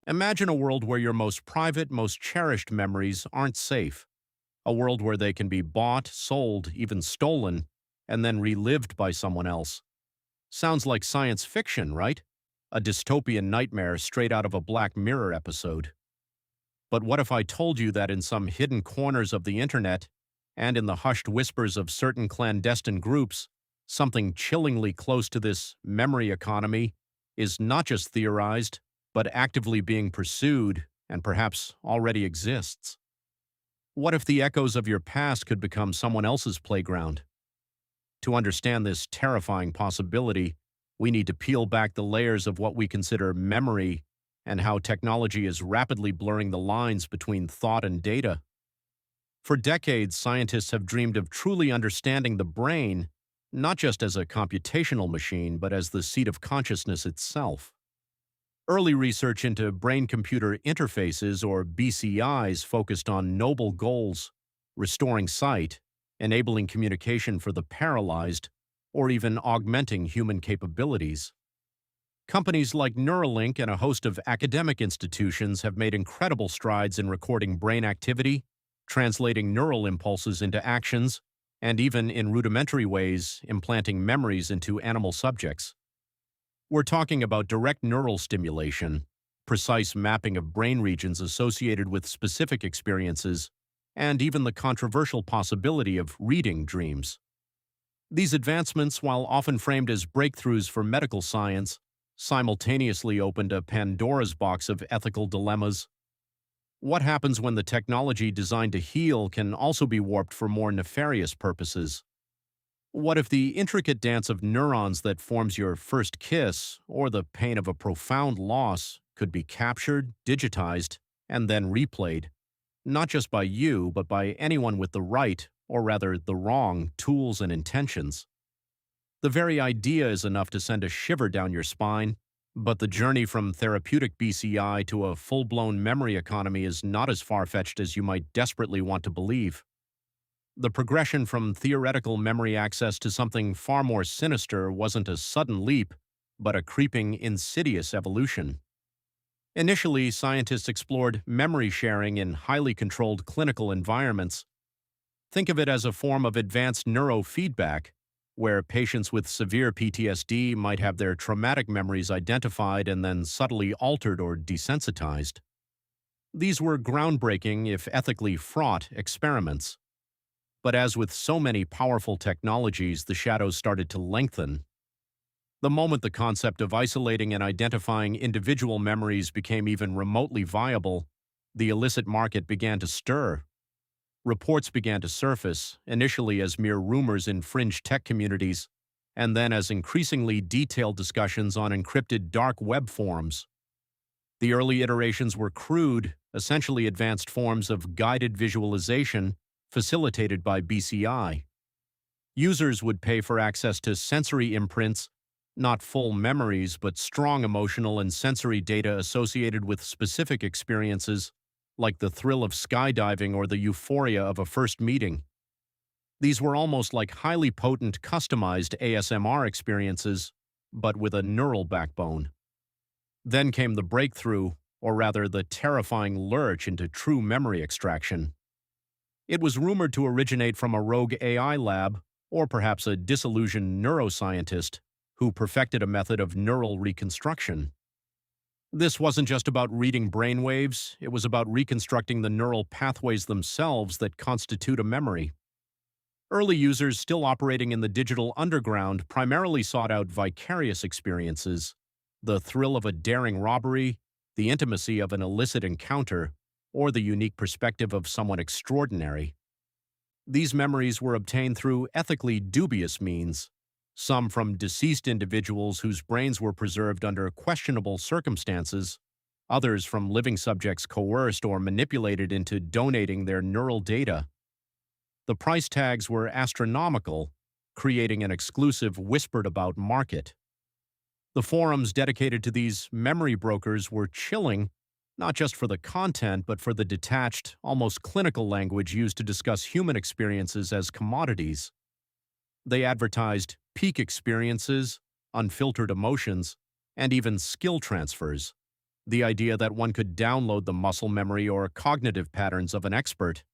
Imagine a world where your most private, most cherished memories aren't safe. A world where they can be bought, sold, even stolen, and then relived by someone else. Sounds like science fiction, right? A dystopian nightmare straight out of a Black Mirror episode. But what if I told you that in some hidden corners of the internet, and in the hushed whispers of certain clandestine groups, something chillingly close to this memory economy is not just theorized, but actively being pursued and perhaps already exists? What if the echoes of your past could become someone else's playground? To understand this terrifying possibility, we need to peel back the layers of what we consider memory and how technology is rapidly blurring the lines between thought and data. For decades, scientists have dreamed of truly understanding the brain, not just as a computational machine, but as the seat of consciousness itself. Early research into brain-computer interfaces, or BCIs, focused on noble goals, restoring sight, enabling communication for the paralyzed, or even augmenting human capabilities. Companies like Neuralink and a host of academic institutions have made incredible strides in recording brain activity, translating neural impulses into actions, and even in rudimentary ways, implanting memories into animal subjects. We're talking about direct neural stimulation, precise mapping of brain regions associated with specific experiences, and even the controversial possibility of reading dreams. These advancements, while often framed as breakthroughs for medical science, simultaneously opened a Pandora's box of ethical dilemmas. What happens when the technology designed to heal can also be warped for more nefarious purposes? What if the intricate dance of neurons that forms your first kiss, or the pain of a profound loss, could be captured, digitized, and then replayed, not just by you, but by anyone with the right, or rather the wrong, tools and intentions? The very idea is enough to send a shiver down your spine, but the journey from therapeutic BCI to a full-blown memory economy is not as far-fetched as you might desperately want to believe. The progression from theoretical memory access to something far more sinister wasn't a sudden leap, but a creeping, insidious evolution. Initially, scientists explored memory sharing in highly controlled clinical environments. Think of it as a form of advanced neurofeedback, where patients with severe PTSD might have their traumatic memories identified and then subtly altered or desensitized. These were groundbreaking, if ethically fraught, experiments. But as with so many powerful technologies, the shadows started to lengthen. The moment the concept of isolating and identifying individual memories became even remotely viable, the illicit market began to stir. Reports began to surface, initially as mere rumors in fringe tech communities, and then as increasingly detailed discussions on encrypted dark web forums. The early iterations were crude, essentially advanced forms of guided visualization facilitated by BCI. Users would pay for access to sensory imprints, not full memories, but strong emotional and sensory data associated with specific experiences, like the thrill of skydiving or the euphoria of a first meeting. These were almost like highly potent, customized ASMR experiences, but with a neural backbone. Then came the breakthrough, or rather the terrifying lurch into true memory extraction. It was rumored to originate from a rogue AI lab, or perhaps a disillusioned neuroscientist who perfected a method of neural reconstruction. This wasn't just about reading brainwaves, it was about reconstructing the neural pathways themselves that constitute a memory. Early users still operating in the digital underground primarily sought out vicarious experiences, the thrill of a daring robbery, the intimacy of an illicit encounter, or the unique perspective of someone extraordinary. These memories were obtained through ethically dubious means, some from deceased individuals whose brains were preserved under questionable circumstances, others from living subjects coerced or manipulated into donating their neural data. The price tags were astronomical, creating an exclusive whispered-about market. The forums dedicated to these memory brokers were chilling, not just for the content, but for the detached, almost clinical language used to discuss human experiences as commodities. They advertised peak experiences, unfiltered emotions, and even skill transfers, The idea that one could download the muscle memory or cognitive patterns of an expert.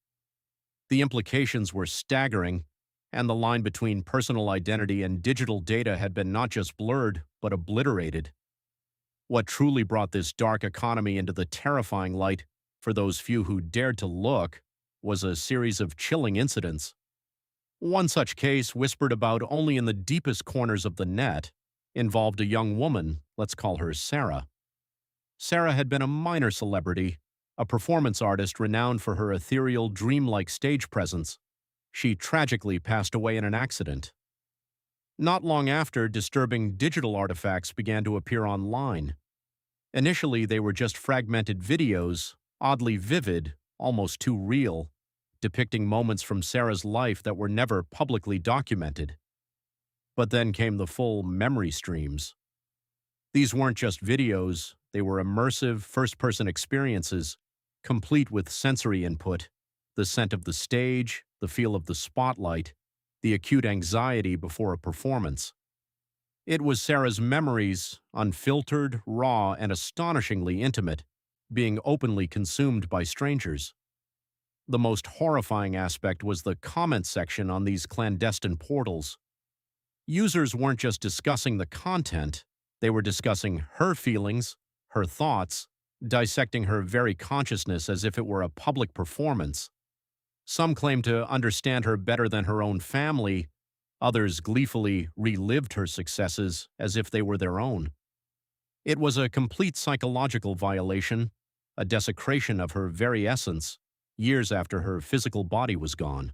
The implications were staggering, and the line between personal identity and digital data had been not just blurred, but obliterated. What truly brought this dark economy into the terrifying light for those few who dared to look was a series of chilling incidents. One such case, whispered about only in the deepest corners of the net, involved a young woman, let's call her Sarah. Sarah had been a minor celebrity, a performance artist renowned for her ethereal, dreamlike stage presence. She tragically passed away in an accident. Not long after, disturbing digital artifacts began to appear online. Initially, they were just fragmented videos, oddly vivid, almost too real, depicting moments from Sarah's life that were never publicly documented. But then came the full memory streams. These weren't just videos, they were immersive, first-person experiences, complete with sensory input, the scent of the stage, the feel of the spotlight, the acute anxiety before a performance. It was Sarah's memories, unfiltered, raw, and astonishingly intimate, being openly consumed by strangers. The most horrifying aspect was the comment section on these clandestine portals. Users weren't just discussing the content, they were discussing her feelings, her thoughts, dissecting her very consciousness as if it were a public performance. Some claimed to understand her better than her own family, others gleefully relived her successes as if they were their own. It was a complete psychological violation, a desecration of her very essence, years after her physical body was gone.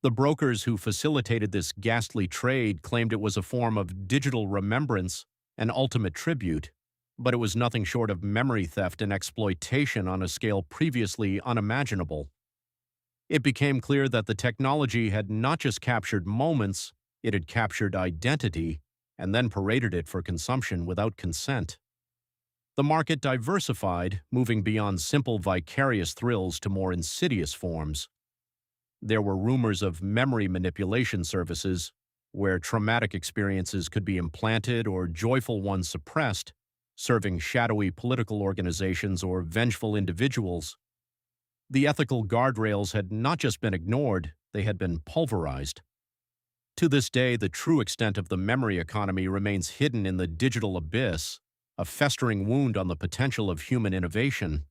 The brokers who facilitated this ghastly trade claimed it was a form of digital remembrance, an ultimate tribute, but it was nothing short of memory theft and exploitation on a scale previously unimaginable. It became clear that the technology had not just captured moments, it had captured identity, and then paraded it for consumption without consent. The market diversified, moving beyond simple vicarious thrills to more insidious forms. There were rumors of memory manipulation services, where traumatic experiences could be implanted or joyful ones suppressed, serving shadowy political organizations or vengeful individuals. The ethical guardrails had not just been ignored, they had been pulverized. To this day, the true extent of the memory economy remains hidden in the digital abyss, a festering wound on the potential of human innovation.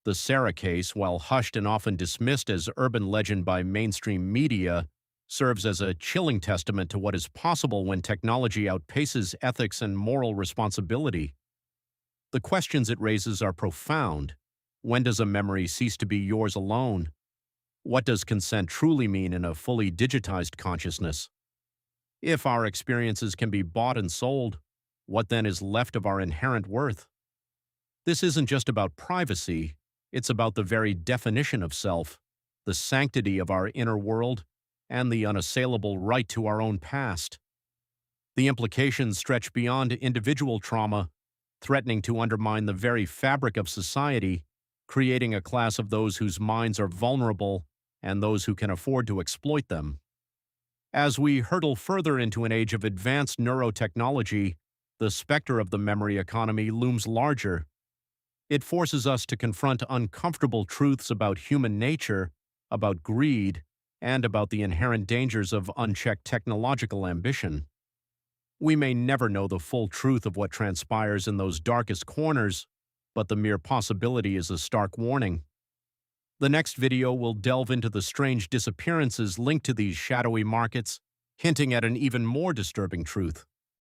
The Sarah case, while hushed and often dismissed as urban legend by mainstream media, serves as a chilling testament to what is possible when technology outpaces ethics and moral responsibility. The questions it raises are profound. When does a memory cease to be yours alone? What does consent truly mean in a fully digitized consciousness? If our experiences can be bought and sold, what then is left of our inherent worth? This isn't just about privacy, it's about the very definition of self, the sanctity of our inner world, and the unassailable right to our own past. The implications stretch beyond individual trauma, threatening to undermine the very fabric of society, creating a class of those whose minds are vulnerable and those who can afford to exploit them. As we hurtle further into an age of advanced neurotechnology, the specter of the memory economy looms larger. It forces us to confront uncomfortable truths about human nature, about greed, and about the inherent dangers of unchecked technological ambition. We may never know the full truth of what transpires in those darkest corners, but the mere possibility is a stark warning. The next video will delve into the strange disappearances linked to these shadowy markets, hinting at an even more disturbing truth.